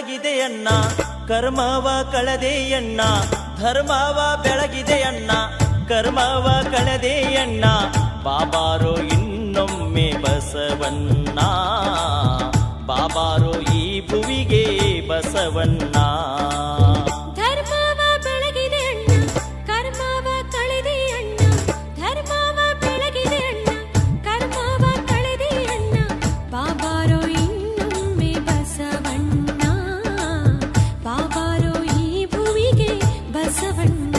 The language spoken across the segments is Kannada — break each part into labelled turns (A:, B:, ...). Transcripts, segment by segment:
A: ಬೆಳಗಿದೆಯಣ್ಣ, ಕರ್ಮವ ಕಳೆದೆಯಣ್ಣ. ಧರ್ಮವ ಬೆಳಗಿದೆಯಣ್ಣ, ಕರ್ಮವ ಕಳೆದೆಯಣ್ಣ. ಬಾಬಾರೋ ಇನ್ನೊಮ್ಮೆ ಬಸವಣ್ಣ, ಬಾಬಾರೋ ಈ ಭುವಿಗೆ ಬಸವಣ್ಣ.
B: ಧರ್ಮವ ಬೆಳಗಿದೆ ಅಣ್ಣ, ಕರ್ಮವ ಕಳೆದೆ ಅಣ್ಣ. ಧರ್ಮವ ಬೆಳಗಿದೆ ಅಣ್ಣ, ಕರ್ಮವ ಕಳೆದೆ ಅಣ್ಣ. ಬಾಬಾರೋ ಇನ್ನೊಮ್ಮೆ ಬಸವಣ್ಣ, ಬಾಬಾರೋ ಈ ಭುವಿಗೆ ಬಸವಣ್ಣ.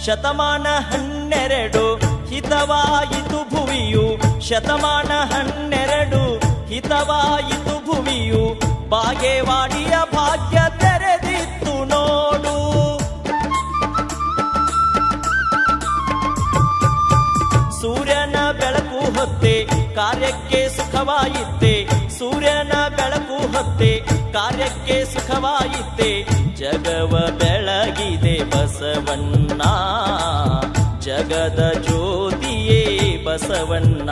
A: ಶತಮಾನ 12 ಹಿತವಾಯಿತು ಭುವಿಯು, ಶತಮಾನ 12 ಹಿತವಾಯಿತು ಭುವಿಯು. ಬಾಗೇವಾಡಿಯ ಭಾಗ್ಯ ತೆರೆದಿತ್ತು ನೋಡು. ಸೂರ್ಯನ ಬೆಳಕು ಹೊತ್ತೆ ಕಾರ್ಯಕ್ಕೆ ಸುಖವಾಯಿತೆ, ಸೂರ್ಯನ ಬೆಳಕು ಹೊತ್ತೆ ಕಾರ್ಯಕ್ಕೆ ಸುಖವಾಯಿತೆ. ಜಗವ ಬೆಳಗಿದೆ ಬಸವಣ್ಣ, ಜಗದ ಜ್ಯೋತಿಯೇ ಬಸವಣ್ಣ.